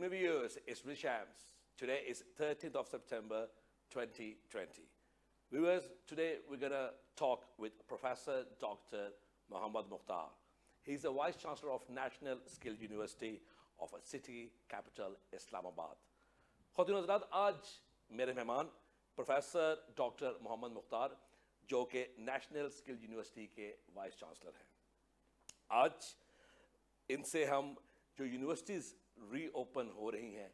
evening, viewers. It's Rich Shams. Today is 13th of September, 2020. Viewers, today we're going to talk with Professor Dr. Mohammad Mukhtar. He's the Vice Chancellor of National Skill University of a city capital, Islamabad. خواتین حضرات، آج میرے مہمان professor doctor محمد مختار جو کہ national skill university کے vice chancellor ہیں. آج ان سے ہم جو یونیورسٹیز ری اوپن ہو رہی ہیں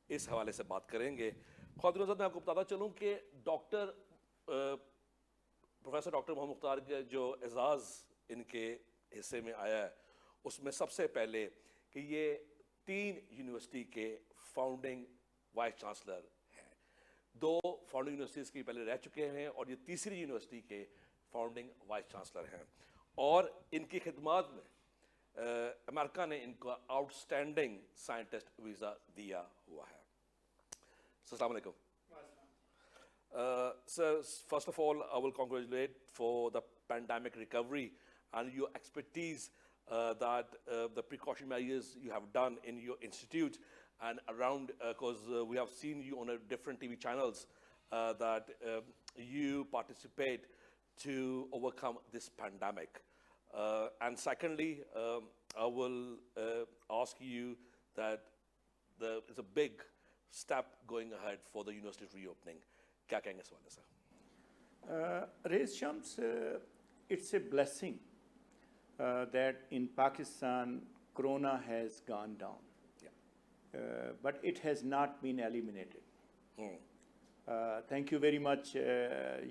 اس حوالے سے بات کریں گے. خواتین حضرات، میں آپ کو بتاتا چلوں کہ پروفیسر ڈاکٹر محمد مختار کے جو اعزاز ان کے حصے میں آیا ہے اس میں سب سے پہلے کہ یہ 3 یونیورسٹی کے فاؤنڈنگ وائس چانسلر ہیں. 2 فاؤنڈنگ یونیورسٹیز کی پہلے رہ چکے ہیں اور یہ تیسری یونیورسٹی کے فاؤنڈنگ وائس چانسلر ہیں. اور ان کی خدمات میں امریکہ نے ان کو آؤٹ اسٹینڈنگ سائنٹسٹ ویزا دیا ہوا ہے. السلام علیکم. Sir, first of all, I will congratulate for the pandemic recovery and your expertise that the precaution measures you have done in your institute and around, because we have seen you on different TV channels that you participate to overcome this pandemic. And secondly, I will ask you that it's a big step going ahead for the university reopening. کیا کہیں گے اس والے سے؟ Rais Shams, it's a blessing that in Pakistan corona has gone down. Yeah. But it has not been eliminated. Thank you very much.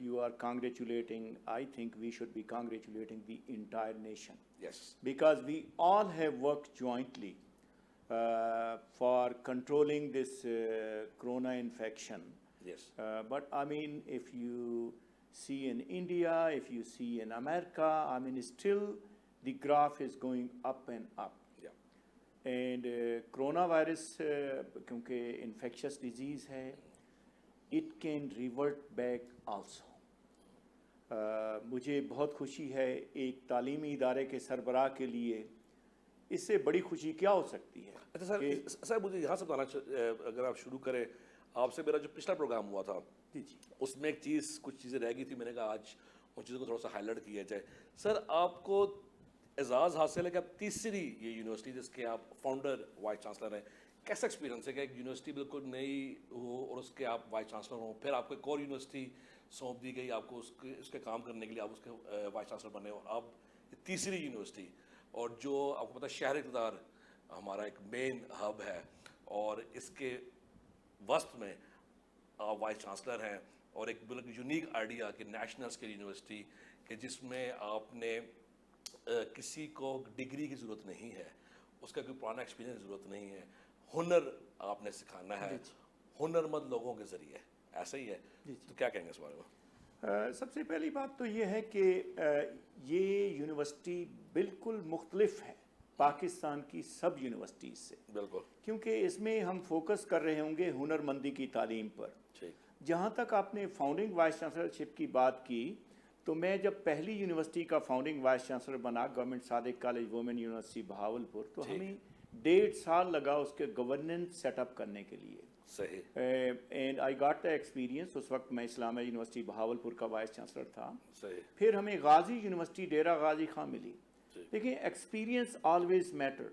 You are congratulating. I think we should be congratulating the entire nation. Yes. Because we all have worked jointly for controlling this corona infection. Yes. But I mean, if you see in India, if you see in America, I mean, still the graph is going up and up. Yeah. And coronavirus, kyunki infectious disease hai, it can revert back also. مجھے بہت خوشی ہے ایک تعلیمی ادارے کے سربراہ کے لیے اس سے بڑی خوشی کیا ہو سکتی ہے. اچھا سر مجھے یہاں سے بتانا، اگر آپ شروع کریں، آپ سے میرا جو پچھلا پروگرام ہوا تھا جی اس میں ایک کچھ چیزیں رہ گئی تھی، میں نے کہا آج ان چیزوں کو تھوڑا سا ہائی لائٹ کیا جائے. سر، آپ کو اعزاز حاصل ہے کہ آپ تیسری یہ یونیورسٹی جس کے آپ فاؤنڈر وائس چانسلر ہیں. کیسا ایکسپیرینس ہے کہ ایک یونیورسٹی بالکل نئی ہو اور اس کے آپ وائس چانسلر ہوں، پھر آپ کو ایک اور یونیورسٹی سونپ دی گئی آپ کو اس کے کام کرنے کے لیے، آپ اس کے وائس چانسلر بنے اور آپ تیسری یونیورسٹی، اور جو آپ کو پتہ ہے شہر اقتدار ہمارا ایک مین ہب ہے اور اس کے وسط میں آپ وائس چانسلر ہیں اور ایک بالکل یونیک آئیڈیا کہ نیشنل اسکل یونیورسٹی کہ جس میں آپ نے کسی کو ڈگری کی ضرورت نہیں ہے، اس کا کوئی پرانا ایکسپیرینس کی ضرورت نہیں ہے، ہنر آپ نے سکھانا ہے ہنرمند لوگوں کے ذریعے، ایسا ہی ہے. تو کیا کہیں گے اس بارے میں؟ سب سے پہلی بات تو یہ ہے کہ یہ یونیورسٹی بالکل مختلف ہے پاکستان کی سب یونیورسٹیز سے. بالکل. کیونکہ اس میں ہم فوکس کر رہے ہوں گے ہنرمندی کی تعلیم پر. جہاں تک آپ نے فاؤنڈنگ وائس چانسلرشپ کی بات کی، تو میں جب پہلی یونیورسٹی کا فاؤنڈنگ وائس چانسلر بنا گورنمنٹ صادق کالج وومن یونیورسٹی بہاولپور، تو ہمیں 1.5 سال لگا اس کے گورننس سیٹ اپ کرنے کے لیے. صحیح. And I got the experience. اس وقت میں اسلامیہ یونیورسٹی بہاولپور کا وائس چانسلر تھا. صحیح. پھر ہمیں غازی یونیورسٹی ڈیرہ غازی خاں ملی. دیکھیں، ایکسپیرینس آلویز میٹر.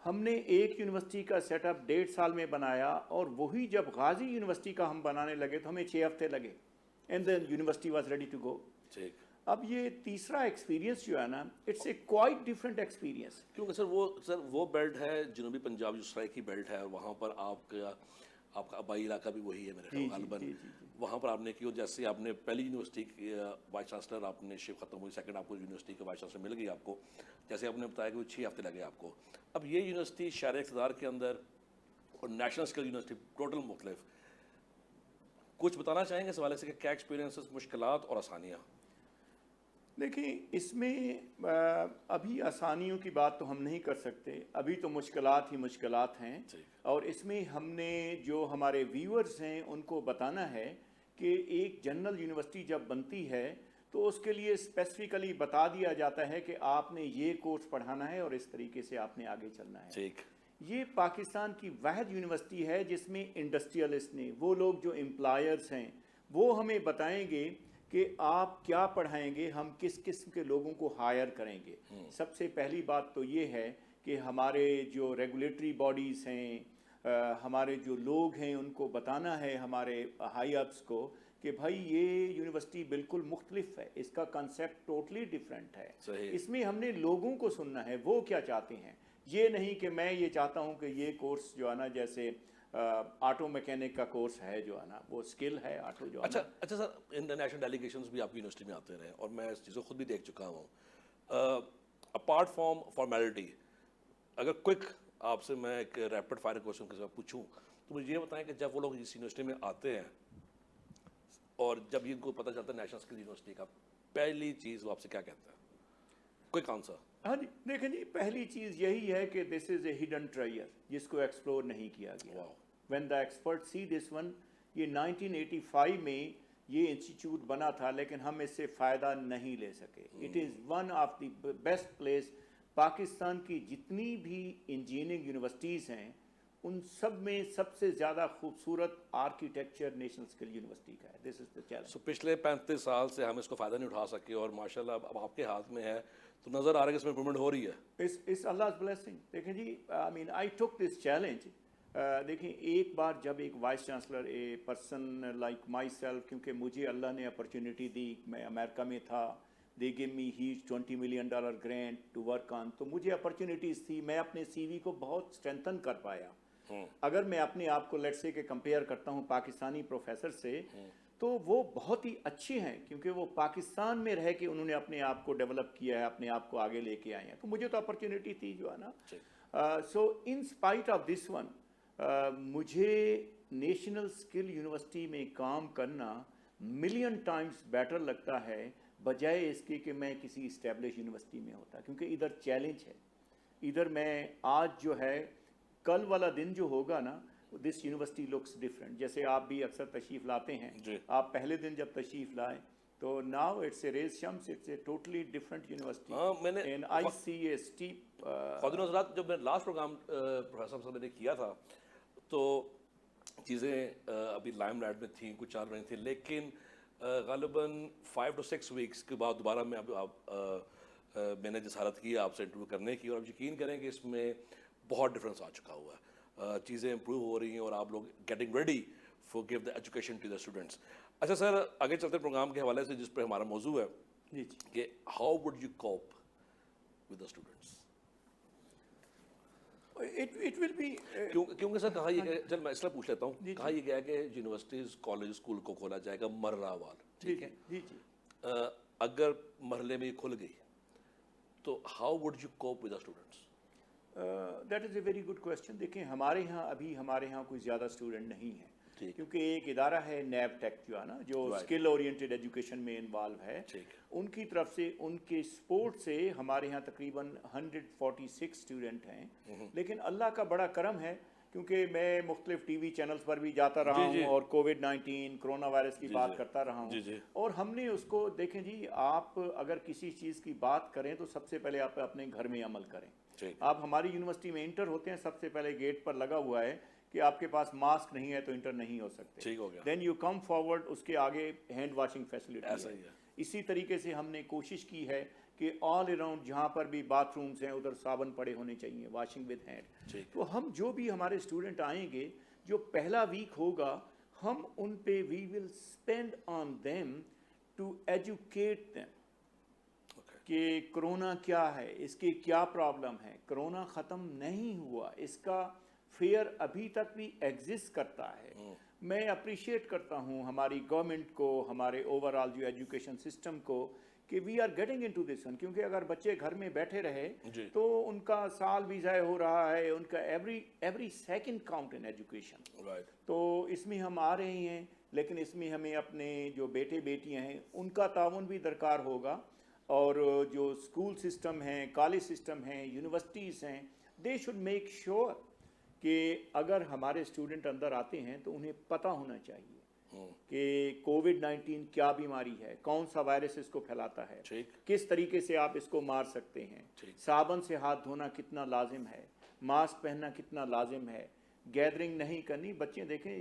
ہم نے ایک یونیورسٹی کا سیٹ اپ 1.5 سال میں بنایا، اور وہی جب غازی یونیورسٹی کا ہم بنانے لگے تو ہمیں 6 ہفتے لگے. And then university was ready to go. اب یہ تیسرا ایکسپیرینس جو ہے نا، it's a quite different experience. کیونکہ سر وہ بیلٹ ہے جنوبی پنجاب جو سرائکی بیلٹ ہے، وہاں پر آپ کا آبائی علاقہ بھی وہی ہے میرے خیال غالباً. وہاں پر آپ نے کی، جیسے آپ نے پہلی یونیورسٹی کی وائس چانسلر آپ نے شپ ختم ہوئی، سیکنڈ آپ کو یونیورسٹی کے وائس چانسلر مل گئی آپ کو، جیسے آپ نے بتایا کہ وہ 6 ہفتے لگے آپ کو. اب یہ یونیورسٹی شہر اقتدار کے اندر اور نیشنل اسکل یونیورسٹی ٹوٹل مختلف، کچھ بتانا چاہیں گے اس حوالے سے کہ کیا ایکسپیرینسز، مشکلات اور آسانیاں؟ دیکھیں، اس میں ابھی آسانیوں کی بات تو ہم نہیں کر سکتے، ابھی تو مشکلات ہی مشکلات ہیں. اور اس میں ہم نے جو ہمارے ویورز ہیں ان کو بتانا ہے کہ ایک جنرل یونیورسٹی جب بنتی ہے تو اس کے لیے اسپیسیفکلی بتا دیا جاتا ہے کہ آپ نے یہ کورس پڑھانا ہے اور اس طریقے سے آپ نے آگے چلنا ہے. یہ پاکستان کی واحد یونیورسٹی ہے جس میں انڈسٹریلسٹ نے، وہ لوگ جو امپلائرز ہیں، وہ ہمیں بتائیں گے کہ آپ کیا پڑھائیں گے، ہم کس قسم کے لوگوں کو ہائر کریں گے. سب سے پہلی بات تو یہ ہے کہ ہمارے جو ریگولیٹری باڈیز ہیں، ہمارے جو لوگ ہیں، ان کو بتانا ہے، ہمارے ہائی اپس کو، کہ بھائی یہ یونیورسٹی بالکل مختلف ہے، اس کا کنسیپٹ ٹوٹلی ڈیفرنٹ ہے. اس میں ہم نے لوگوں کو سننا ہے، وہ کیا چاہتے ہیں. یہ نہیں کہ میں یہ چاہتا ہوں کہ یہ کورس جو ہے نا، جیسے آٹو میکینک کا کورس ہے جو ہے نا، وہ اسکل ہے آٹو جو ہے نا. اچھا سر، انٹرنیشنل ڈیلیگیشنز بھی آپ کی یونیورسٹی میں آتے رہے اور میں اس چیز کو خود بھی دیکھ چکا ہوں. اپارٹ فرام فارمیلٹی، اگر کوئک آپ سے میں ایک ریپڈ فائر کوشچن کے ساتھ پوچھوں تو مجھے یہ بتائیں کہ جب وہ لوگ اس یونیورسٹی میں آتے ہیں اور جب ان کو پتہ چلتا ہے نیشنل اسکل یونیورسٹی کا، پہلی چیز وہ آپ سے کیا کہتا ہے؟ Quick answer. ہاں جی، دیکھیں جی، پہلی چیز یہی ہے کہ دس از اے ہڈن ٹریئر جس کو ایکسپلور نہیں کیا گیا. When the expert see this one, یہ 1985 میں یہ انسٹیٹیوٹ بنا تھا لیکن ہم اس سے فائدہ نہیں لے سکے. It is one of the best place. Pakistan کی جتنی بھی انجینئرنگ یونیورسٹیز ہیں ان سب میں سب سے زیادہ خوبصورت آرکیٹیکچر نیشنل اسکل یونیورسٹی کا ہے. دس از دا چیلنج. سو پچھلے 35 سال سے ہم اس کو فائدہ نہیں اٹھا سکے اور ماشاءاللہ اب آپ کے ہاتھ میں ہے تو نظر آ رہا ہے کہ اس میں امپرومنٹ ہو رہی ہے. اس Allah's blessing. دیکھیں جی، I mean I took this challenge. دیکھیں ایک بار جب ایک vice chancellor, a person like my self, کیونکہ مجھے اللہ نے اپرچونیٹی دی، میں امریکہ میں تھا، they gave me huge $20 million grant to work on, تو مجھے اپرچونیٹیز تھی، میں اپنے سی وی کو بہت اسٹرینتھن کر پایا. اگر میں اپنے آپ کو لیٹس سے کہ کمپیئر کرتا ہوں پاکستانی پروفیسر سے، تو وہ بہت ہی اچھے ہیں کیونکہ وہ پاکستان میں رہ کے انہوں نے اپنے آپ کو ڈیولپ کیا ہے، اپنے آپ کو آگے لے کے آئے ہیں. تو مجھے تو اپرچونیٹی تھی جو ہے نا. So in spite of this one, مجھے نیشنل اسکل یونیورسٹی میں کام کرنا ملین ٹائمز بیٹر لگتا ہے بجائے اس کے کہ میں کسی اسٹیبلش یونیورسٹی میں ہوتا، کیونکہ ادھر چیلنج ہے. ادھر میں آج جو ہے، کل والا دن جو ہوگا نا، دس یونیورسٹی لکس ڈفرینٹ. جیسے آپ بھی اکثر تشریف لاتے ہیں، آپ پہلے دن جب تشریف لائیں تو ناؤ اٹس اے ریز شمس، it's a totally different university. And I see a step. خواتین حضرات، جب میں لاسٹ پروگرام پروفیسر صاحب نے کیا تھا تو چیزیں ابھی لائم لائٹ میں تھیں، کچھ چل رہی تھیں، لیکن غالباً 5 to 6 weeks کے بعد دوبارہ میں نے جسارت کی آپ سے انٹرویو کرنے کی، اور اب یقین کریں کہ اس میں بہت ڈفرینس آ چکا ہوا ہے. چیزیں امپروو ہو رہی ہیں اور آپ لوگ getting ready for give the education to the students. اچھا سر، آگے چلتے پروگرام کے حوالے سے جس پہ ہمارا موضوع ہے جی کہ how would you cope with the students. It will be کیونکہ سر کہا یہ کہ چل میں اس لیے پوچھ لیتا ہوں، کہا یہ گیا کہ یونیورسٹیز، کالج، اسکول کو کھولا جائے گا مرحلہ وار. ٹھیک ہے، جی اگر مرحلے میں یہ کھل گئی تو how would you cope with the students? That is a very good question. دیکھیں ہمارے یہاں کوئی زیادہ اسٹوڈنٹ نہیں ہے کیونکہ ایک ادارہ ہے نیب ٹیک جو ہے نا، جو اسکل اورینٹیڈ ایجوکیشن میں انوالو ہے. ان کی طرف سے، ان کے سپورٹ سے ہمارے یہاں تقریباً 146 اسٹوڈنٹ ہیں. لیکن اللہ کا بڑا کرم ہے کیونکہ میں مختلف ٹی وی چینلز پر بھی جاتا رہا ہوں اور کووڈ-19 کرونا وائرس کی بات کرتا رہا ہوں، اور ہم نے اس کو دیکھیں جی، آپ اگر کسی چیز کی بات کریں تو سب سے پہلے آپ اپنے گھر میں عمل کریں. آپ ہماری یونیورسٹی میں انٹر ہوتے ہیں، سب سے پہلے گیٹ پر لگا ہوا ہے کہ آپ کے پاس ماسک نہیں ہے تو انٹر نہیں ہو سکتے. دین یو کم فارورڈ، اس کے آگے ہینڈ واشنگ فیسلٹی ہے. اسی طریقے سے ہم نے کوشش کی ہے کہ آل اراؤنڈ جہاں پر بھی باتھ رومز ہیں ادھر صابن پڑے ہونے چاہیے، واشنگ ود ہینڈ. تو ہم جو بھی ہمارے اسٹوڈنٹ آئیں گے، جو پہلا ویک ہوگا، ہم ان پہ we will spend on them to educate them کہ کرونا کیا ہے، اس کے کیا پرابلم ہے. کرونا ختم نہیں ہوا، اس کا فیئر ابھی تک بھی ایگزسٹ کرتا ہے. میں اپریشیٹ کرتا ہوں ہماری گورنمنٹ کو، ہمارے اوور آل جو ایجوکیشن سسٹم کو، کہ we are getting into this one. کیونکہ اگر بچے گھر میں بیٹھے رہے تو ان کا سال بھی ضائع ہو رہا ہے، ان کا every second count in education. تو اس میں ہم آ رہے ہیں، لیکن اس میں ہمیں اپنے جو بیٹے بیٹیاں ہیں ان کا تعاون بھی درکار ہوگا. اور جو اسکول سسٹم ہیں، کالج سسٹم ہیں، یونیورسٹیز ہیں، دے شوڈ میک شیور کہ اگر ہمارے اسٹوڈنٹ اندر آتے ہیں تو انہیں پتہ ہونا چاہیے کہ کووڈ-19 کیا بیماری ہے، کون سا وائرس اس کو پھیلاتا ہے، کس طریقے سے آپ اس کو مار سکتے ہیں، صابن سے ہاتھ دھونا کتنا لازم ہے، ماسک پہننا کتنا لازم ہے, گیدرنگ نہیں کرنی. بچے دیکھیں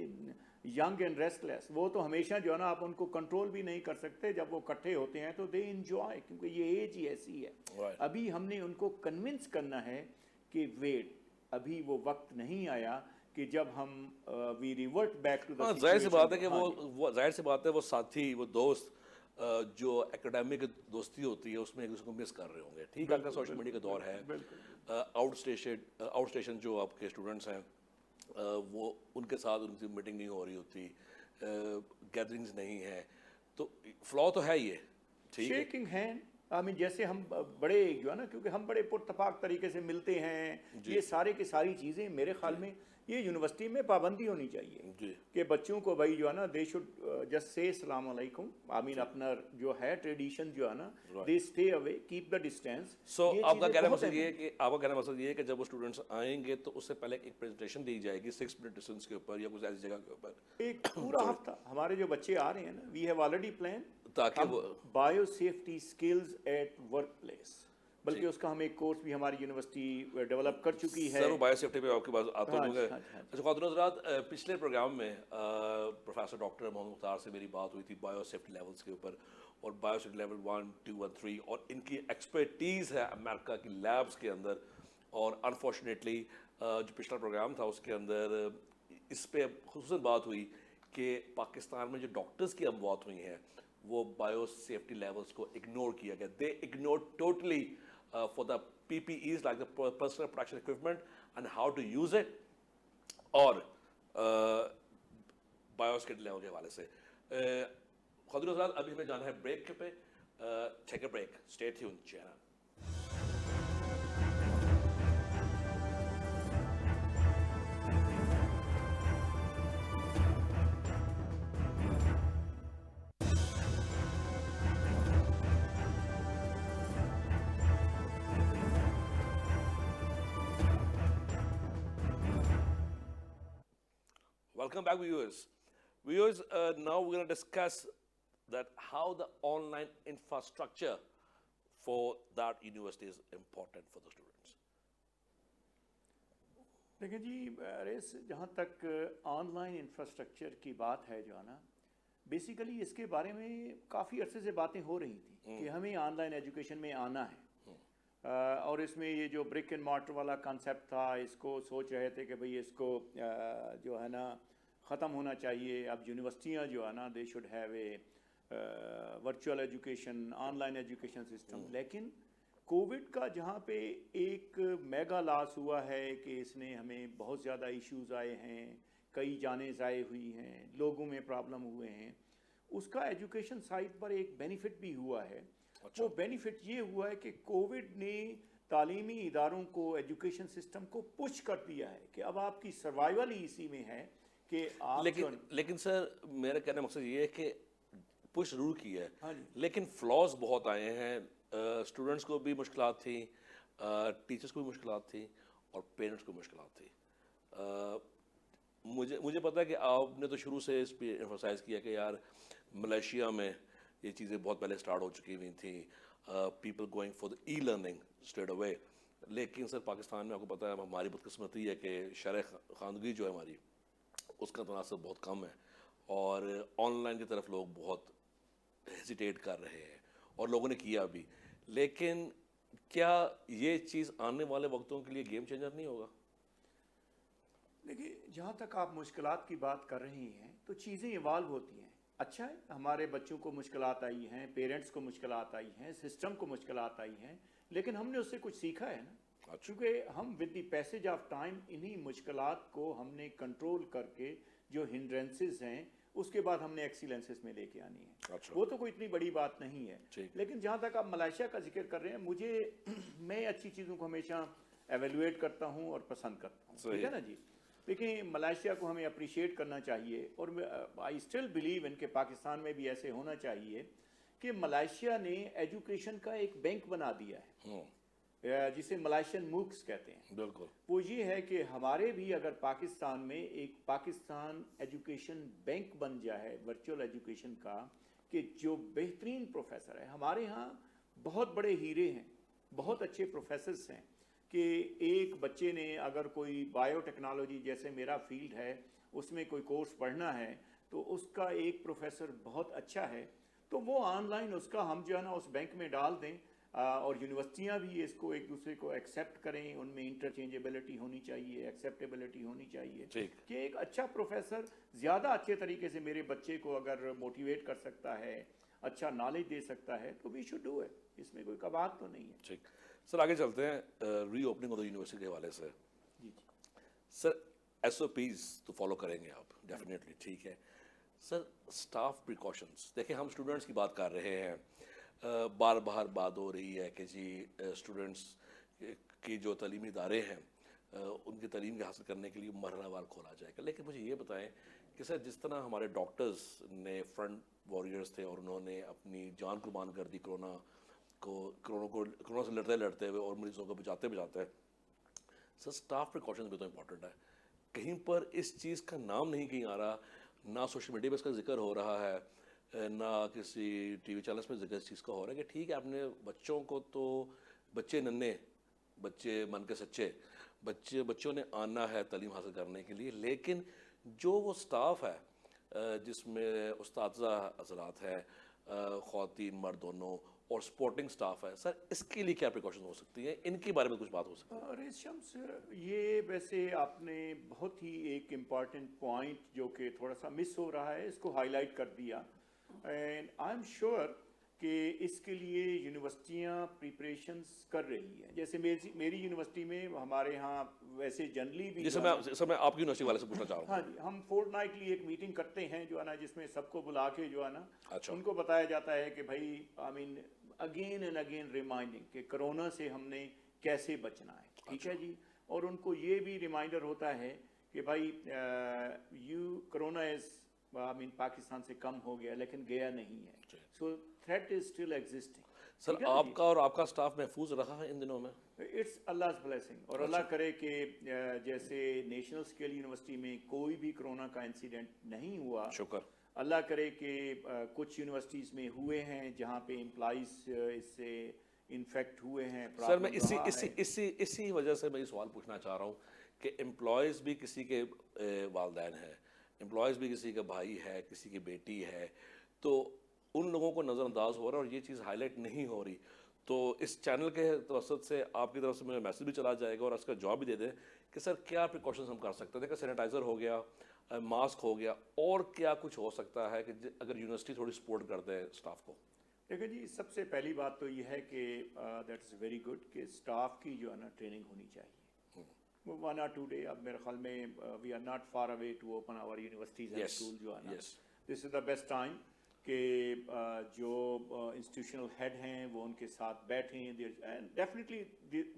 ینگ اینڈ ریسٹلیس, وہ تو ہمیشہ جو ہے نا آپ ان کو کنٹرول بھی نہیں کر سکتے, جب وہ اکٹھے ہوتے ہیں تو دے انجوائے, کیونکہ یہ ایج ہی ایسی ہے. ابھی ہم نے ان کو کنونس کرنا ہے کہ ویٹ, ابھی وہ وقت نہیں آیا کہ جب ہم وی ریورٹ بیک ٹو دا. ظاہر سی بات ہے کہ وہ ظاہر سی بات ہے وہ ساتھی, وہ دوست جو اکیڈمک دوستی ہوتی ہے اس میں ایک دوسرے کو مس کر رہے ہوں گے. ٹھیک ہے, آپ کا سوشل میڈیا کا دور ہے, آؤٹ اسٹیشن جو آپ کے اسٹوڈنٹس ہیں وہ ان کے ساتھ ان کی میٹنگ نہیں ہو رہی ہوتی, گیدرنگز نہیں ہے, تو فلا تو ہے یہ. شیکنگ ہینڈ, جیسے ہم بڑے جو ہے نا, کیونکہ ہم بڑے پرتفاق طریقے سے ملتے ہیں, یہ سارے کی ساری چیزیں میرے خیال میں یہ یونیورسٹی میں پابندی ہونی چاہیے کہ بچوں کو بھائی جو ہے نا دے شوڈ جسٹ سے السلام علیکم. اپنا جو ہے ٹریڈیشن جو ہے نا, they stay away, keep the distance. So آپ کا کہنا مقصد یہ ہے کہ آپ کا کہنا مقصد یہ ہے کہ جب وہ اسٹوڈنٹس آئیں گے تو اس سے پہلے ایک پریزنٹیشن دی جائے گی 6 منٹ ڈسٹینس کے اوپر یا کچھ ایسی جگہ کے اوپر, ایک پورا ہفتہ ہمارے جو بچے آ رہے ہیں نا, وی ہیو آلریڈی پلان تاکہ وہ bio safety skills at workplace, بلکہ اس کا ہم ایک کورس بھی ہماری یونیورسٹی ڈیولپ کر چکی ہے. سر وہ بایو سیفٹی پہ آپ کے پاس آتا ہوں. اچھا خواتین حضرات, پچھلے پروگرام میں پروفیسر ڈاکٹر محمد مختار سے میری بات ہوئی تھی بایو سیفٹی لیولس کے اوپر, اور بایو سیفٹی لیول 1, 2 اور 3, اور ان کی ایکسپرٹیز ہے امریکہ کی لیبس کے اندر. اور انفارچونیٹلی جو پچھلا پروگرام تھا اس کے اندر اس پہ خصوصاً بات ہوئی کہ پاکستان میں جو ڈاکٹرز کی اموات ہوئی ہیں وہ بایو سیفٹی لیولس کو اگنور کیا گیا. They ignore totally for the PPEs like the personal protection equipment and how to use it, اور بایوسکٹ لیول کے حوالے سے. خود حضرات ابھی ہمیں جانا ہے بریک پہ. Take a break, stay tune channel. Welcome back, viewers. Viewers, now we're going to discuss that how the online infrastructure for that university is important for the students. دیکھیں جی ریس, جہاں تک آن لائن انفراسٹرکچر کی بات ہے جو ہے نا, basically اس کے بارے میں کافی عرصے سے باتیں ہو رہی تھیں کہ ہمیں آن لائن ایجوکیشن میں آنا ہے, اور اس میں یہ جو بریک اینڈ مارٹر والا کانسیپٹ تھا اس کو سوچ رہے تھے کہ بھئی اس کو جو ہے نا ختم ہونا چاہیے. اب یونیورسٹیاں جو ہے نا they should have a virtual education, on line education system. لیکن کووڈ کا جہاں پہ ایک میگا لاس ہوا ہے کہ اس نے ہمیں بہت زیادہ ایشوز آئے ہیں, کئی جانیں ضائع ہوئی ہیں, لوگوں میں پرابلم ہوئے ہیں, اس کا ایجوکیشن سائٹ پر ایک بینیفٹ بھی ہوا ہے. وہ بینیفٹ یہ ہوا ہے کہ کووڈ نے تعلیمی اداروں کو, ایجوکیشن سسٹم کو پش کر دیا ہے کہ اب آپ کی سروائیول ہی اسی میں ہے کہ آپ. لیکن سر میرا کہنے کا مقصد یہ ہے کہ پش ضرور کی ہے, لیکن فلاز بہت آئے ہیں. اسٹوڈنٹس کو بھی مشکلات تھیں, ٹیچرس کو بھی مشکلات تھیں, اور پیرنٹس کو مشکلات تھیں. مجھے پتا ہے کہ آپ نے تو شروع سے اس پہ ایمفسائز کیا کہ یار ملیشیا میں یہ چیزیں بہت پہلے اسٹارٹ ہو چکی ہوئی تھیں, people going for the e learning straight away. لیکن سر پاکستان میں آپ کو پتہ ہے ہماری بدقسمتی ہے کہ شرح خواندگی جو ہے ہماری اس کا تناسب بہت کم ہے, اور آن لائن کی طرف لوگ بہت ہیزیٹیٹ کر رہے ہیں, اور لوگوں نے کیا بھی. لیکن کیا یہ چیز آنے والے وقتوں کے لیے گیم چینجر نہیں ہوگا؟ دیکھیے جہاں تک آپ مشکلات کی بات کر رہی ہیں تو چیزیں ایوالو ہوتی ہیں. اچھا ہے, ہمارے بچوں کو مشکلات آئی ہیں, پیرنٹس کو مشکلات آئی ہیں, سسٹم کو مشکلات آئی ہیں, لیکن ہم نے اس سے کچھ سیکھا ہے نا. چونکہ ہم with the passage of time انہی مشکلات کو ہم نے کنٹرول کر کے جو ہنڈرنسز ہیں اس کے بعد ہم نے ایکسیلنسز میں لے کے آنی ہے. وہ تو کوئی اتنی بڑی بات نہیں ہے. لیکن جہاں تک آپ ملائیشیا کا ذکر کر رہے ہیں, میں اچھی چیزوں کو ہمیشہ ایویلویٹ کرتا ہوں اور پسند کرتا ہوں, ٹھیک ہے نا جی. دیکھیں ملائیشیا کو ہمیں اپریشیٹ کرنا چاہیے, اور آئی اسٹل بلیو ان کہ پاکستان میں بھی ایسے ہونا چاہیے کہ ملائیشیا نے ایجوکیشن کا ایک بینک بنا دیا ہے جسے ملائیشین موکس کہتے ہیں. بالکل. وہ یہ ہے کہ ہمارے بھی اگر پاکستان میں ایک پاکستان ایجوکیشن بینک بن جائے ورچوئل ایجوکیشن کا, کہ جو بہترین پروفیسر ہے, ہمارے ہاں بہت بڑے ہیرے ہیں, بہت اچھے پروفیسرز ہیں, کہ ایک بچے نے اگر کوئی بایو ٹیکنالوجی جیسے میرا فیلڈ ہے اس میں کوئی کورس پڑھنا ہے تو اس کا ایک پروفیسر بہت اچھا ہے تو وہ آن لائن اس کا ہم جو ہے نا اس بینک میں ڈال دیں اور یونیورسٹیاں بھی اس کو ایک دوسرے کو ایکسیپٹ کریں, ان میں انٹرچینجیبلٹی ہونی چاہیے, ایکسیپٹیبلٹی ہونی چاہیے کہ ایک اچھا پروفیسر زیادہ اچھے طریقے سے میرے بچے کو اگر موٹیویٹ کر سکتا ہے, اچھا نالج دے سکتا ہے تو وی شوڈ ڈو اٹ, اس میں کوئی کباہت تو نہیں ہے. ٹھیک سر, آگے چلتے ہیں ری اوپننگ آف دا یونیورسٹی کے حوالے سے. جی سر ایس او پیز تو فالو کریں گے آپ ڈیفینیٹلی, ٹھیک ہے سر. اسٹاف پریکاشنس دیکھیں, ہم اسٹوڈنٹس کی بات کر رہے ہیں, بار بار بات ہو رہی ہے کہ جی اسٹوڈنٹس کی جو تعلیمی ادارے ہیں ان کی تعلیم کے حاصل کرنے کے لیے مرحلہ وار کھولا جائے گا. لیکن مجھے یہ بتائیں کہ سر جس طرح ہمارے ڈاکٹرز نے فرنٹ واریئرس تھے اور انہوں نے اپنی جان قربان کر دی کرونا سے لڑتے لڑتے ہوئے اور مریضوں کو بچاتے بچاتے, سر اسٹاف پریکاشنز بھی تو امپورٹنٹ ہے. کہیں پر اس چیز کا نام نہیں کہیں آ رہا, نہ سوشل میڈیا پہ اس کا ذکر ہو رہا ہے, نہ کسی ٹی وی چینلس پہ ذکر اس چیز کا ہو رہا ہے کہ ٹھیک ہے آپ نے بچوں کو تو بچے ننھے بچے من کے سچے بچوں نے آنا ہے تعلیم حاصل کرنے کے لیے, لیکن جو وہ اسٹاف ہے جس میں اساتذہ حضرات ہیں, خواتین مرد دونوں, اور سپورٹنگ سٹاف ہے, سر اس کے لیے کیا پریکاشن ہو سکتی ہیں, ان کے بارے میں کچھ بات ہو سکتی ہے؟ ریشم سر, یہ ویسے آپ نے بہت ہی ایک امپارٹنٹ پوائنٹ جو کہ تھوڑا سا مس ہو رہا ہے اس کو ہائی لائٹ کر دیا. اینڈ آئی ایم شیور کہ اس کے لیے یونیورسٹیاں پریپریشنس کر رہی ہیں. جیسے میری یونیورسٹی میں ہمارے ہاں ویسے جنرلی بھی جیسے میں آپ کی یونیورسٹی والے سے پوچھنا چاہ رہا ہوں. ہاں جی, ہم فورٹ نائٹلی ایک میٹنگ کرتے ہیں جو ہے نا, جس میں سب کو بلا کے جو ہے نا اچھا, ان کو بتایا جاتا ہے کہ بھائی I mean again and again reminding کہ کرونا سے ہم نے کیسے بچنا ہے, ٹھیک ہے جی. اور ان کو یہ بھی ریمائنڈر ہوتا ہے کہ بھائی کرونا از آئی مین پاکستان سے کم ہو گیا لیکن گیا نہیں ہے, سو تھریٹ از اسٹل ایگزسٹنگ. سر آپ کا اور آپ کا اسٹاف محفوظ رہا ہے ان دنوں میں؟ اٹس اللہ's بلیسنگ, اور اللہ کرے کہ جیسے نیشنل اسکل یونیورسٹی میں کوئی بھی کرونا کا انسیڈنٹ نہیں ہوا, شکر اللہ کرے کہ کچھ یونیورسٹیز میں ہوئے ہیں جہاں پہ امپلائیز اس سے انفیکٹ ہوئے ہیں. سر میں اسی وجہ سے میں یہ سوال پوچھنا چاہ رہا ہوں کہ امپلائیز بھی کسی کے والدین ہیں, امپلائیز بھی کسی کا بھائی ہے, کسی کی بیٹی ہے, تو ان لوگوں کو نظر انداز ہو رہا ہے اور یہ چیز ہائی لائٹ نہیں ہو رہی. تو اس چینل کے توسط سے آپ کی طرف سے مجھے میسج بھی چلا جائے گا اور اس کا جواب بھی دے دیں کہ سر کیا پریکاشنز ہم کر سکتے ہیں. دیکھیں سینیٹائزر ہو گیا, ماسک ہو گیا, اور کیا کچھ ہو سکتا ہے کہ اگر یونیورسٹی تھوڑی سپورٹ کر دے اسٹاف کو؟ دیکھیں جی, سب سے پہلی بات تو یہ ہے کہ دیٹ از ویری گڈ کہ اسٹاف کی جو ہے نا ٹریننگ ہونی چاہیے. 1 or 2 day, اب میرے خیال میں we are not far away to open our universities and school جو ہے نا, this is the best time کہ جو انسٹیٹیوشنل ہیڈ ہیں وہ ان کے ساتھ بیٹھیں. Definitely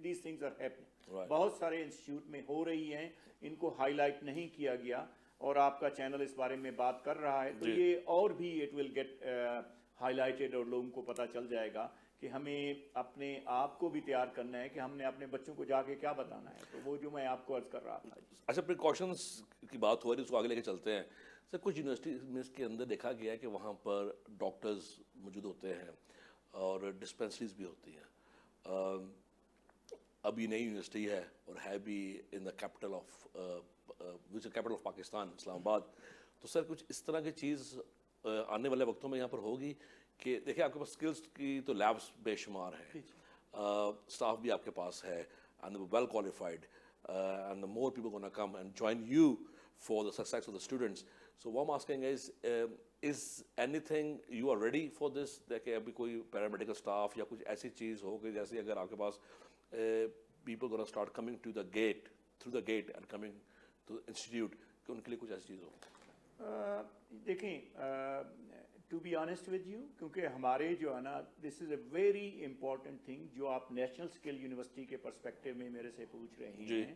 these things are happening, بہت سارے انسٹیٹیوٹ میں ہو رہی ہیں, ان کو ہائی لائٹ نہیں کیا گیا اور آپ کا چینل اس بارے میں بات کر رہا ہے تو یہ اور بھی it will get highlighted اور لوگوں کو پتہ چل جائے گا کہ ہمیں اپنے آپ کو بھی تیار کرنا ہے کہ ہم نے اپنے بچوں کو جا کے کیا بتانا ہے. تو وہ جو میں آپ کو عرض کر رہا تھا. اچھا, پریکاشنز کی بات ہو رہی ہے, اس کو آگے لے کے چلتے ہیں. سر کچھ یونیورسٹیز کے اندر دیکھا گیا ہے کہ وہاں پر ڈاکٹرز موجود ہوتے ہیں اور ڈسپینسریز بھی ہوتی ہیں. اب یہ نئی یونیورسٹی ہے اور ہے بھی ان دا کیپٹل آف پاکستان, اسلام آباد. تو سر کچھ اس طرح کی چیز آنے والے وقتوں میں یہاں پر ہوگی کہ دیکھیں آپ کے پاس اسکلس کی تو لیبس بے شمار ہیں, اسٹاف بھی آپ کے پاس ہے, and well qualified, and the more people going to come and join you for the success of the students. So what I'm asking is anything you are ready for this, کہ ابھی کوئی paramedical staff یا کچھ ایسی چیز ہو کہ جیسے اگر آپ کے پاس people going to start coming to the gate, through the gate and coming to the institute, کہ ان کے لیے کچھ ایسی چیز ہو؟ دیکھیں, to be honest with you, کیونکہ ہمارے جو ہے نا this is a very important thing جو آپ نیشنل اسکل یونیورسٹی کے پرسپیکٹو میں میرے سے پوچھ رہے ہیں.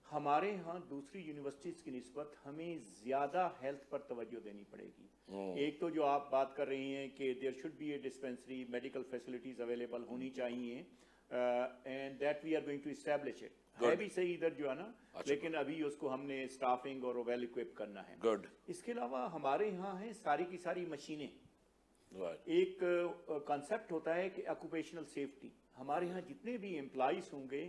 ہمارے ہاں دوسری یونیورسٹیز کی نسبت ہمیں زیادہ ہیلتھ پر توجہ دینی پڑے گی. ایک تو جو آپ بات کر رہی ہیں کہ there should be a dispensary, medical facilities available ہونی چاہیے, and that we are going to establish it. ہے بھی صحیح ادھر جو ہے نا, لیکن ابھی اس کو ہم نے اسٹافنگ اور ویل اکوپ کرنا ہے. اس کے علاوہ ہمارے یہاں ہیں ساری کی ساری مشینیں. ایک کانسیپٹ ہوتا ہے کہ آکوپیشنل سیفٹی. ہمارے یہاں جتنے بھی امپلائیز ہوں گے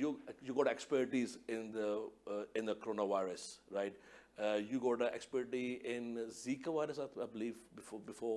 you got expertise in the coronavirus, right? You got expertise in Zika virus, I believe, before.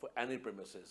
for any premises?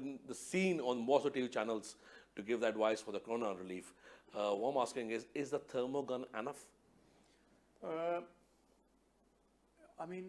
in the scene on most of the TV channels to give the advice for the corona relief. What I'm asking is the thermogun enough? I mean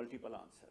multiple answer.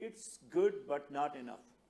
it's good but not enough,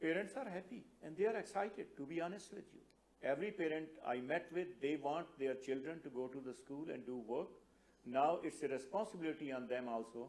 Parents are happy and they are excited, to be honest with you. Every parent I met with, they want their children to go to the school and do work. Now it's a responsibility on them also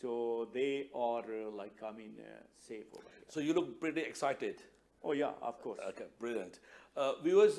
so they are like, I mean, safe over here. So you look pretty excited. Oh yeah, of course. Okay, brilliant. Viewers,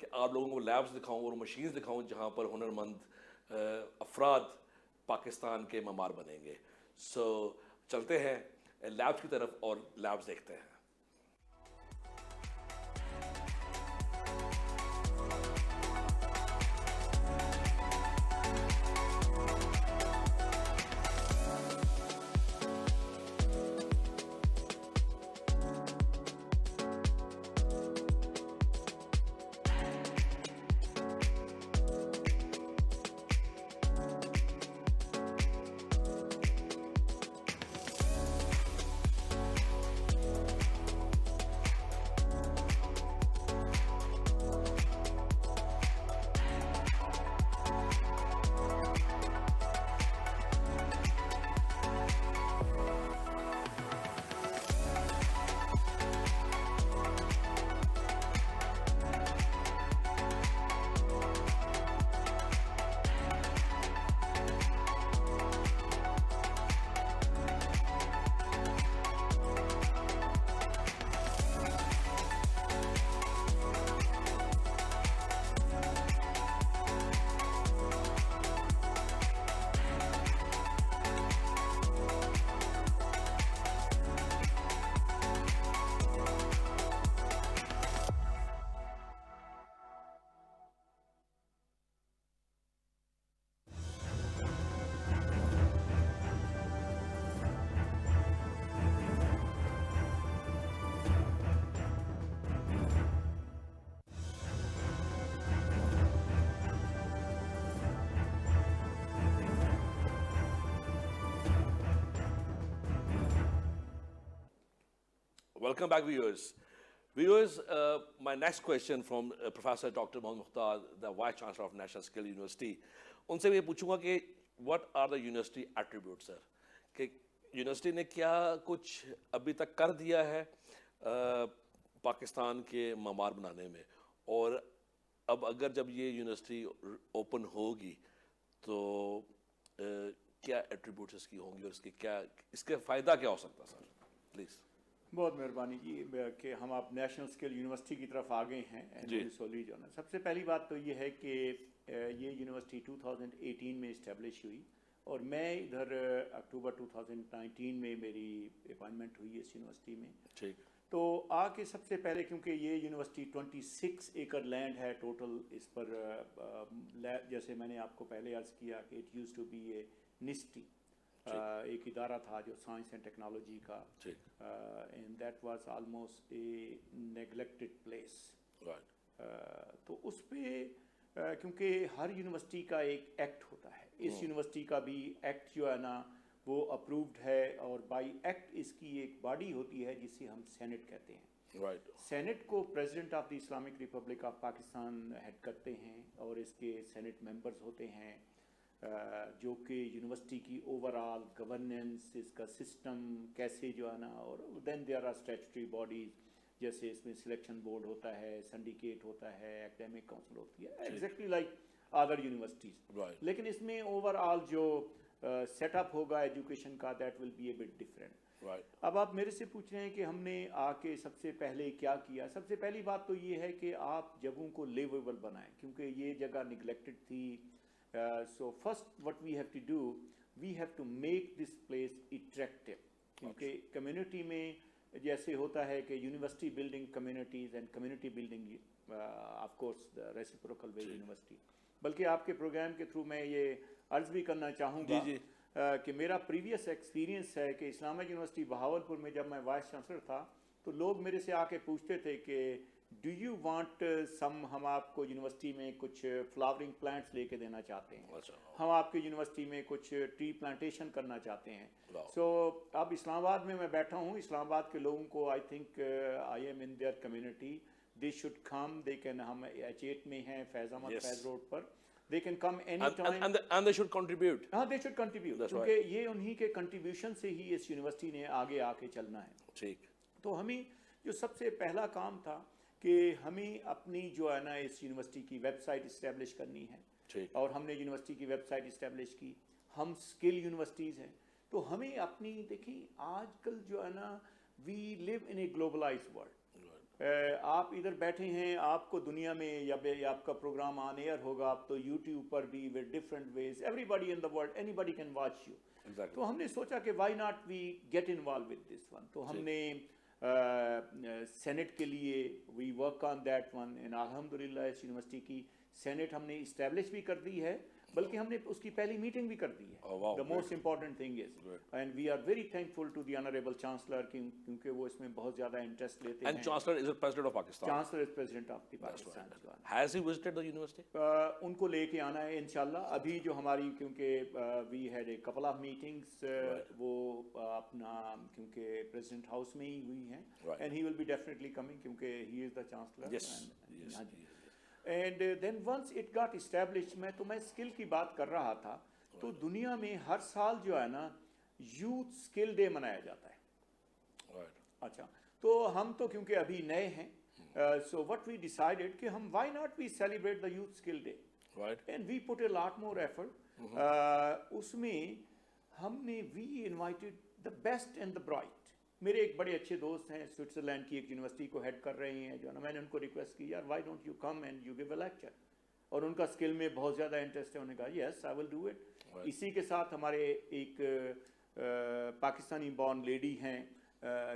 کہ آپ لوگوں کو labs دکھاؤں اور machines دکھاؤں جہاں پر ہنرمند افراد پاکستان کے معمار بنیں گے. سو چلتے ہیں لیبس کی طرف اور لیبس دیکھتے ہیں. Welcome back, viewers. Viewers, my next question from Professor Dr. Mohammad Mukhtar, the Vice Chancellor of National Skill University. ان سے میں یہ پوچھوں گا کہ what are the university attributes, sir? کہ یونیورسٹی نے کیا کچھ ابھی تک کر دیا ہے پاکستان کے معمار بنانے میں, اور اب اگر جب یہ یونیورسٹی اوپن ہوگی تو کیا ایٹریبیوٹس اس کی ہوں گی, اور اس کے فائدہ کیا ہو سکتا ہے, سر پلیز. بہت مہربانی جی کہ ہم آپ نیشنل اسکل یونیورسٹی کی طرف آگے ہیں سولی جو ہے. سب سے پہلی بات تو یہ ہے کہ یہ یونیورسٹی 2018 میں اسٹیبلش ہوئی, اور میں ادھر اکتوبر 2019 میں میری اپائنٹمنٹ ہوئی اس یونیورسٹی میں. ٹھیک. تو آ کے سب سے پہلے, کیونکہ یہ یونیورسٹی 26 ایکڑ لینڈ ہے ٹوٹل, اس پر جیسے میں نے آپ کو پہلے عرض کیا کہ اٹ یوز ٹو بی اے نسٹی, ایک ادارہ تھا جو سائنس اینڈ ٹیکنالوجی کا, and that was almost a neglected place. تو اس پہ کیونکہ ہر یونیورسٹی کا ایک ایکٹ ہوتا ہے, اس یونیورسٹی کا بھی ایکٹ جو ہے نا وہ اپرووڈ ہے, اور بائی ایکٹ اس کی ایک باڈی ہوتی ہے جسے ہم سینٹ کہتے ہیں. سینٹ کو president of the Islamic Republic of Pakistan head کرتے ہیں, اور اس کے سینٹ ممبرز ہوتے ہیں جو کہ یونیورسٹی کی اوور آل گورننس, اس کا سسٹم کیسے جو ہے نا, اور دین دیر آر اسٹیچوٹری باڈیز, جیسے اس میں سلیکشن بورڈ ہوتا ہے, سنڈیکیٹ ہوتا ہے, ایکڈیمک کاؤنسل ہوتی ہے, ایگزیکٹلی لائک ادر یونیورسٹیز. لیکن اس میں اوور آل جو سیٹ اپ ہوگا ایجوکیشن کا, that will be a bit different. اب آپ میرے سے پوچھ رہے ہیں کہ ہم نے آ کے سب سے پہلے کیا کیا. سب سے پہلی بات تو یہ ہے کہ آپ جگہوں کو لیویبل بنائیں, کیونکہ یہ جگہ نگلیکٹڈ تھی. So first what we have to do, we have to make this place attractive. کیونکہ کمیونٹی میں جیسے ہوتا ہے کہ university building communities and community building of course the reciprocal way university. بلکہ آپ کے پروگرام کے تھرو میں یہ عرض بھی کرنا چاہوں گا کہ میرا پریویس ایکسپیرینس ہے کہ اسلامیہ یونیورسٹی بہاولپور میں جب میں وائس چانسلر تھا تو لوگ میرے سے آ کے پوچھتے تھے کہ ڈو یو وانٹ سم, ہم آپ کو یونیورسٹی میں کچھ فلاورنگ پلانٹس لے کے دینا چاہتے ہیں, ہم آپ کی یونیورسٹی میں کچھ ٹری پلانٹیشن کرنا چاہتے ہیں. سو اب اسلام آباد میں بیٹھا ہوں, اسلام آباد کے لوگوں کو I think I am in their community, they should come, they can, ہم H8 میں ہیں فیض احمد فیض روڈ پر, they can come any time and they should contribute. they should contribute, کیونکہ یہ انہی کے کنٹریبیوشن سے ہی اس یونیورسٹی نے آگے آ کے چلنا ہے. ٹھیک. تو ہمیں جو سب سے پہلا کام تھا کہ ہمیں اپنی جو ہے نا اس یونیورسٹی کی ویب سائٹ اسٹیبلش کرنی ہے, اور ہم نے یونیورسٹی کی ویب سائٹ اسٹیبلش کی. ہم اسکل یونیورسٹیز ہیں, تو ہمیں اپنی دیکھیں آج کل جو ہے نا وی لیو ان اے گلوبلائز ورلڈ, آپ ادھر بیٹھے ہیں, آپ کو دنیا میں یا آپ کا پروگرام آن ایئر ہوگا, آپ تو یوٹیوب پر بھی with different ways, everybody in the world, anybody can watch you. تو ہم نے سوچا کہ why not we get involve with this one. تو ہم نے سینٹ کے لیے we work on that one, and الحمد للہ اس یونیورسٹی کی سینٹ ہم نے اسٹیبلش بھی کر دی ہے, بلکہ ہم نے اس کی پہلی میٹنگ بھی کر دی ہے. The most important thing is, and we are very thankful to the honourable chancellor, کیونکہ وہ اس میں بہت زیادہ انٹرسٹ لیتے ہیں. And Chancellor is the President of Pakistan. Chancellor is president of the Pakistan. Has he visited the university? ان کو لے کے آنا ہے انشاءاللہ. ابھی جو ہماری, کیونکہ we had a couple of meetings, وہ اپنا کیونکہ پریزیڈنٹ ہاؤس میں ہی ہوئی ہیں, and he will be definitely coming کیونکہ he is the chancellor. And then once it got establish, میں اسکل کی بات کر رہا تھا, تو دنیا میں ہر سال جو ہے نا یوتھ اسکل ڈے منایا جاتا ہے. اچھا, تو ہم تو کیونکہ ابھی نئے ہیں, سو وٹ وی ڈیسائیڈیڈ کہ ہم why not we celebrate the youth skill day, and we put a lot more effort. اس میں ہم نے we invited the best and the bright. میرے ایک بڑے اچھے دوست ہیں, سوئٹزرلینڈ کی ایک یونیورسٹی کو ہیڈ کر رہے ہیں, جو ہے نا, میں نے ان کو ریکویسٹ کی, یار why don't you come and you give a lecture, اور ان کا اسکل میں بہت زیادہ انٹرسٹ ہے. انہوں نے کہا یس آئی ول ڈو اٹ. اسی کے ساتھ ہمارے ایک پاکستانی بورن لیڈی ہیں,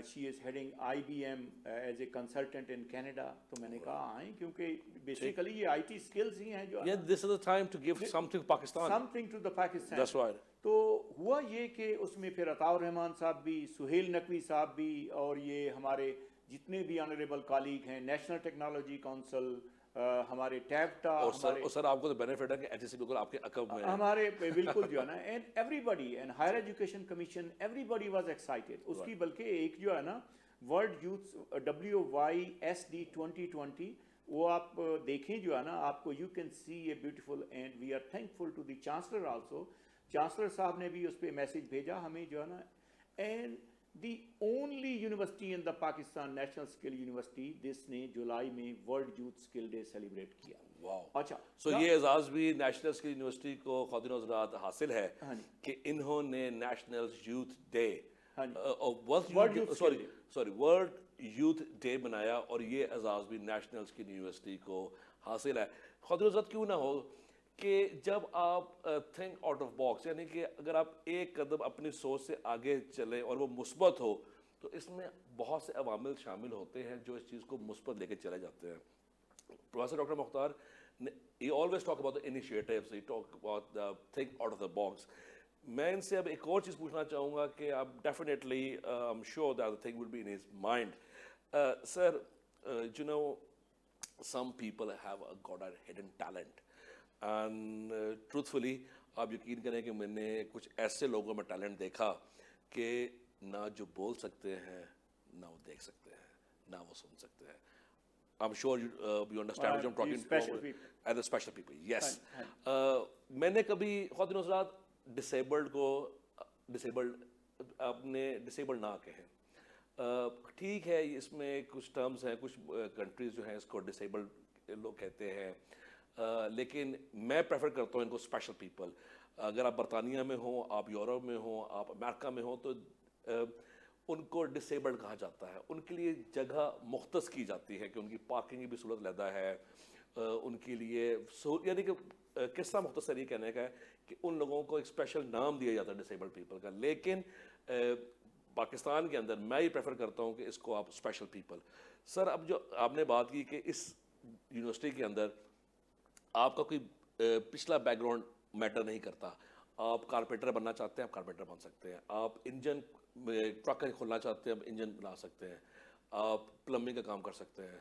she is heading IBM as a consultant in Canada. تو میں نے کہا آئیں, کیونکہ بیسیکلی یہ IT اسکلز ہی ہیں جو this is the time to give something to Pakistan. something to the Pakistan. That's right. تو ہوا یہ کہ اس میں پھر عطاء الرحمان صاحب بھی, سہیل نقوی صاحب بھی, اور یہ ہمارے جتنے بھی آنریبل کالیگ ہیں, نیشنل ٹیکنالوجی کونسل, ہمارے ٹیبٹا, سر آپ کو تو بینیفٹ ہے کہ HSC بالکل آپ کے عقب میں ہمارے بالکل جو ہے نا, and everybody, and higher education commission, everybody was excited. اس کی بلکہ ایک جو ہے نا ورلڈ یوتھ WYSD 2020, وہ آپ دیکھیں جو ہے نا, آپ کو you can see a beautiful, and we are thankful to the chancellor also. Chancellor صاحب نے بھی اس پہ میسج بھیجا ہمیں جو ہے نا, and the only university in the Pakistan, national skill university, جس نے جولائی میں world youth skill day celebrate کیا. اچھا, سو یہ اعزاز بھی نیشنل اسکل یونیورسٹی کو خواتین و حضرات حاصل ہے کہ انہوں نے national youth day, world youth day بنایا, اور یہ اعزاز بھی نیشنل اسکل یونیورسٹی کو حاصل ہے. خواتین و حضرات, کیوں نہ ہو کہ جب آپ تھنک آؤٹ آف باکس, یعنی کہ اگر آپ ایک قدم اپنی سوچ سے آگے چلیں اور وہ مثبت ہو, تو اس میں بہت سے عوامل شامل ہوتے ہیں جو اس چیز کو مثبت لے کے چلے جاتے ہیں. Professor doctor Mukhtar, he always talk about the initiatives, he talk about the think out of the box. میں ان سے اب ایک اور چیز پوچھنا چاہوں گا کہ آپ definitely I'm sure that the thing will be in his mind. Sir, you know, some people have got a hidden talent. And truthfully آپ یقین کریں کہ میں نے کچھ ایسے لوگوں میں ٹیلنٹ دیکھا کہ نہ جو بول سکتے ہیں, نہ وہ دیکھ سکتے ہیں, نہ وہ سن سکتے ہیں. I'm sure you understand what I'm talking about. And the special people, yes. میں نے کبھی خواتین و حضرات ڈسیبلڈ کو اپنے ڈسیبلڈ نہ کہیں. ٹھیک ہے, اس میں کچھ ٹرمز ہیں, کچھ کنٹریز جو ہیں اس کو ڈسیبلڈ لوگ کہتے ہیں, لیکن میں پریفر کرتا ہوں ان کو اسپیشل پیپل. اگر آپ برطانیہ میں ہوں, آپ یورپ میں ہوں, آپ امریکہ میں ہوں, تو ان کو ڈسیبلڈ کہا جاتا ہے. ان کے لیے جگہ مختص کی جاتی ہے کہ ان کی پارکنگ کی بھی سہولت لیدا ہے, ان کے لیے یعنی کہ قصہ مختصر یہ کہنے کا ہے کہ ان لوگوں کو ایک اسپیشل نام دیا جاتا ہے ڈسیبلڈ پیپل کا. لیکن پاکستان کے اندر میں یہ پریفر کرتا ہوں کہ اس کو آپ اسپیشل پیپل. سر, اب جو آپ نے بات کی کہ اس یونیورسٹی کے اندر آپ کا کوئی پچھلا بیک گراؤنڈ میٹر نہیں کرتا, آپ کارپینٹر بننا چاہتے ہیں, آپ کارپینٹر بن سکتے ہیں, آپ انجن ٹرک کھولنا چاہتے ہیں, آپ انجن بنا سکتے ہیں, آپ پلمبنگ کا کام کر سکتے ہیں.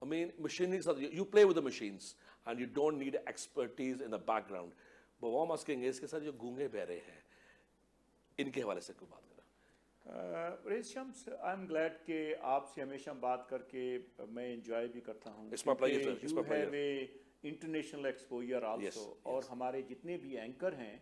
I mean, مشینری کے ساتھ you play with the machines and you don't need expertise in the background. But what I'm asking is کہ سر جو گونگے بہرے ہیں, ان کے حوالے سے کوئی بات کریں. Raise Shams, I am glad کہ آپ سے ہمیشہ بات کر کے میں انجوائے بھی کرتا ہوں. It's my pleasure, sir. It's my pleasure. You have a international exposure also. اور ہمارے جتنے بھی اینکر ہیں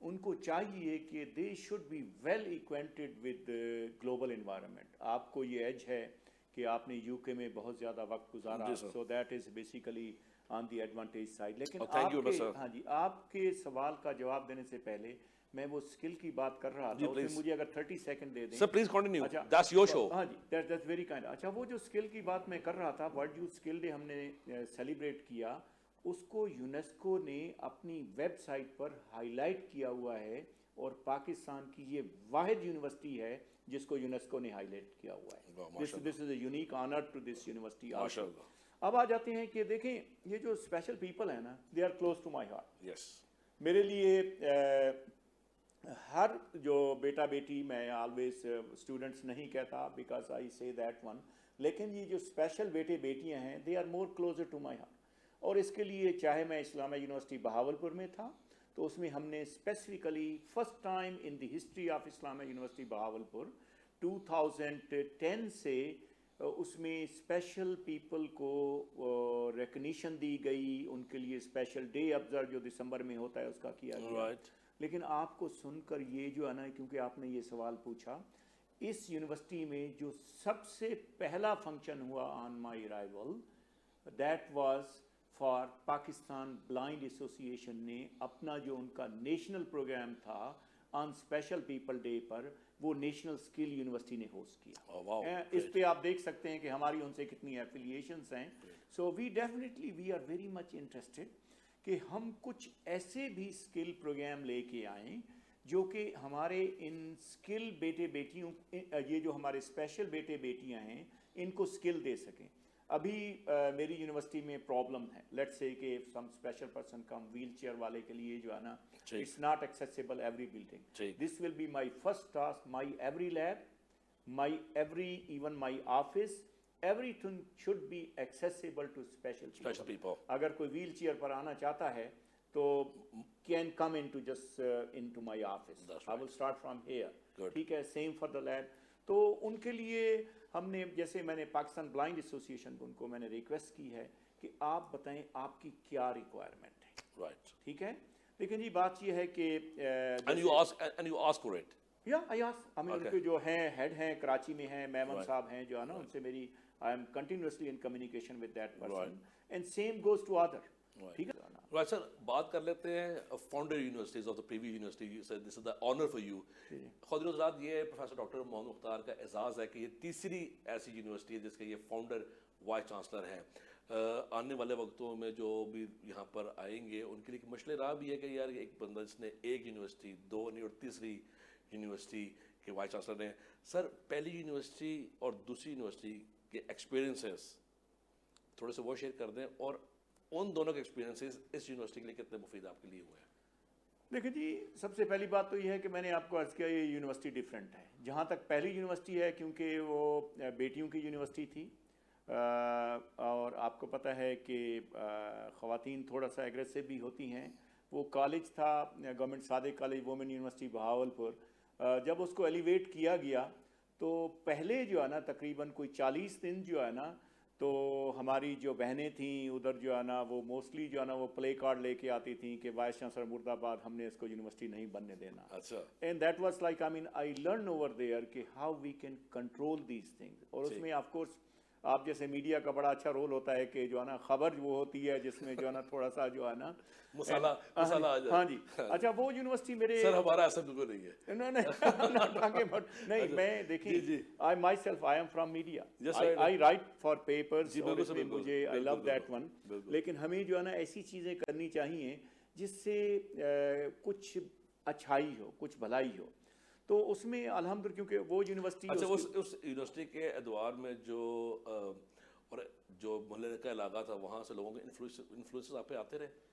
ان کو چاہیے کہ they should be well acquainted with the global environment. آپ کو یہ ایج ہے کہ آپ نے UK میں بہت زیادہ وقت گزارا, so that is basically on the advantage side. لیکن آپ کے سوال کا جواب دینے سے پہلے میں وہ اسکل کی بات کر رہا جی تھا, اس میں please. مجھے اگر 30 سیکنڈ دے دیں. Sir, please continue. اچھا, That's your show. ہاں جی, that's very kind. اچھا, وہ جو اسکل کی بات میں کر رہا تھا, ورلڈ یوتھ اسکل ڈے ہم نے سیلیبریٹ کیا, اس کو یونیسکو نے اپنی ویب سائٹ پر ہائی لائٹ کیا ہوا ہے, اور پاکستان کی یہ واحد یونیورسٹی ہے جس کو یونیسکو نے ہائی لائٹ کیا ہوا ہے. This is a unique honor to this university also. ماشاء اللہ. اب آ جاتے ہیں کہ دیکھیں یہ جو اسپیشل پیپل ہیں نا, they are close to my heart. Yes. میرے لیے ہر جو بیٹا بیٹی, میں آلویز اسٹوڈنٹس نہیں کہتا بیکاز آئی سے دیٹ ون, لیکن یہ جو اسپیشل بیٹے بیٹیاں ہیں they are more closer to my heart. اور اس کے لیے چاہے میں اسلامیہ یونیورسٹی بہاولپور میں تھا تو اس میں ہم نے specifically first time in the history of Islamia university Bahawalpur 2010 سے اس میں اسپیشل پیپل کو ریکگنیشن دی گئی, ان کے لیے اسپیشل ڈے آبزرو جو دسمبر میں ہوتا ہے اس کا کیا گیا. Right. لیکن آپ کو سن کر یہ جو ہے نا, کیونکہ آپ نے یہ سوال پوچھا, اس یونیورسٹی میں جو سب سے پہلا فنکشن ہوا on my arrival, that was for Pakistan blind association نے اپنا جو ان کا نیشنل پروگرام تھا آن اسپیشل پیپل ڈے پر, وہ نیشنل اسکل یونیورسٹی نے ہوسٹ کیا. Oh, wow. اس پہ آپ دیکھ سکتے ہیں کہ ہماری ان سے کتنی ایفیلیشنس ہیں. So we definitely we are very much interested کہ ہم کچھ ایسے بھی اسکل پروگرام لے کے آئیں جو کہ ہمارے ان اسکل بیٹے بیٹیوں, یہ جو ہمارے اسپیشل بیٹے بیٹیاں ہیں, ان کو اسکل دے سکیں. ابھی میری یونیورسٹی میں پرابلم ہے, لیٹس سے کہ some special person come, wheelchair والے کے لیے جو ہے نا, it's not accessible every building. This will be my first task, my every lab, my every even my office, everything should be accessible to special people. اگر کوئی wheel chair پر آنا چاہتا ہے تو can come into just into my office. I will start from here. ٹھیک ہے, same for the lab. تو ان کے لیے ہم نے, جیسے میں نے پاکستان بلائنڈ ایسوسیشن کو, ان کو میں نے ریکویسٹ کی ہے کہ آپ بتائیں آپ کی کیا ریکوائرمنٹ ہے. Right. ٹھیک ہے, لیکن یہ بات یہ ہے کہ And you ask for it. I mean ان کے جو ہیں ہیڈ ہیں کراچی میں ہیں, میمن صاحب ہیں جو ہے نا, ان سے میری I am continuously in communication with that person. And same goes to other. ٹھیک ہے. Right, sir. بات کر لیتے ہیں founder universities of the previous university. You said this is the honor for you. خود حضرات, یہ پروفیسر ڈاکٹر محمد مختار کا اعزاز ہے کہ یہ تیسری ایسی یونیورسٹی ہے جس کے یہ فاؤنڈر وائس چانسلر ہیں. آنے والے وقتوں میں جو بھی یہاں پر آئیں گے ان کے لیے مشعل راہ بھی ہے کہ یار ایک بندہ جس نے ایک یونیورسٹی, دو نہیں اور تیسری یونیورسٹی کے وائس چانسلر ہیں. سر, پہلی یونیورسٹی اور دوسری یونیورسٹی کے ایکسپیرینسز تھوڑے سے وہ شیئر کر دیں, اور ان دونوں کے ایکسپیرینسز اس یونیورسٹی کے لیے کتنے مفید آپ کے لیے ہوئے ہیں. دیکھیں جی, سب سے پہلی بات تو یہ ہے کہ میں نے آپ کو عرض کیا یہ یونیورسٹی ڈیفرنٹ ہے. جہاں تک پہلی یونیورسٹی ہے, کیونکہ وہ بیٹیوں کی یونیورسٹی تھی, اور آپ کو پتہ ہے کہ خواتین تھوڑا سا ایگریسو بھی ہوتی ہیں. وہ کالج تھا گورنمنٹ صادق کالج وومن یونیورسٹی بہاولپور. جب اس کو ایلیویٹ کیا گیا تو پہلے جو ہے نا تقریباً کوئی 40 دن جو ہے نا, تو ہماری جو بہنیں تھیں ادھر جو ہے نا, وہ موسٹلی جو ہے نا وہ پلے کارڈ لے کے آتی تھیں کہ وائس چانسلر مرد آباد, ہم نے اس کو یونیورسٹی نہیں بننے دینا. اچھا. And that was like I mean I learn over there کہ how we can control these things. اور اس میں آف کورس آپ جیسے میڈیا کا بڑا اچھا رول ہوتا ہے کہ جو ہے نا خبر وہ ہوتی ہے جس میں جو ہے نا تھوڑا سا جو ہے نا مسالہ آ جائے. ہاں جی. اچھا, وہ یونیورسٹی میرے, سر ہمارا ایسا بالکل نہیں ہے. نہیں, میں دیکھیں I myself I am from media. I write for papers, اور اس میں مجھے I love that one. لیکن ہمیں جو ہے نا ایسی چیزیں کرنی چاہیے جس سے کچھ اچھائی ہو, کچھ بھلائی ہو. تو اس میں الحمدللہ, کیونکہ وہ یونیورسٹی, اچھا, اس یونیورسٹی کے ادوار میں اور جو محلے کا علاقہ تھا وہاں سے لوگوں کے انفلوئنسز آپ پہ آتے رہے.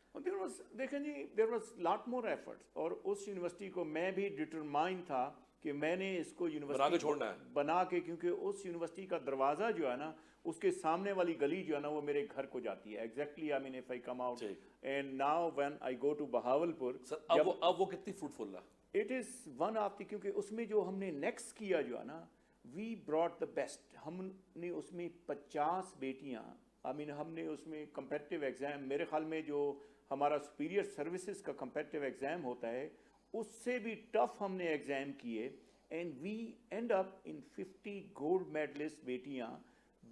دیکھیں جی, there was lot more efforts. اور اس یونیورسٹی کو میں بھی ڈٹرمائن تھا کہ میں نے اس کو یونیورسٹی چھوڑنا ہے بنا کے, کیونکہ اس یونیورسٹی کا دروازہ جو ہے نا, اس کے سامنے والی گلی جو ہے نا, وہ میرے گھر کو جاتی ہے. Exactly I mean if I come out and now when I go to Bahawalpur. اب وہ کتنی فروٹفل ہے. It is one of the, کیونکہ اس میں جو ہم نے نیکسٹ کیا جو ہے نا, وی براٹ دا بیسٹ. ہم نے اس میں 50 بیٹیاں, آئی مین ہم نے اس میں کمپیٹیو ایگزام, میرے خیال میں جو ہمارا سپیریئر سروسز کا کمپیٹیو ایگزام ہوتا ہے اس سے بھی ٹف ہم نے ایگزام کیے. And we end up in 50 gold medalist بیٹیاں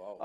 Wow.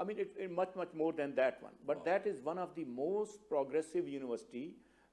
I mean, it much more than that one. But that is one of the most progressive university,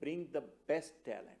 bring the best talent.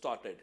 started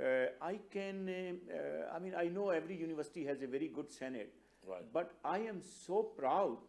I mean, I know every university has a very good senate, Right. but I am so proud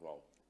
Wow.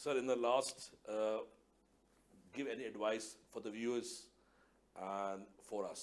Sir, in the last, give any advice for the viewers and for us.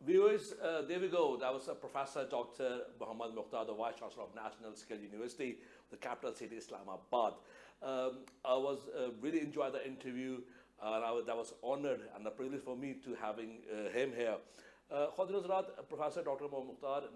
Viewers, there we go. That was Professor Dr. Muhammad Mukhtar, the Vice Chancellor of National Skill University, the capital city Islamabad. I was really enjoyed the interview. That was honored and a privilege for me to having him here. Khwatin Hazrat, Professor Dr. Muhammad Mukhtar,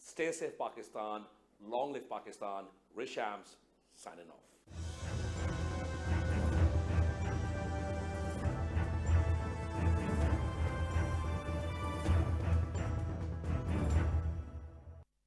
Stay safe, Pakistan. Long live Pakistan. Rishams signing off.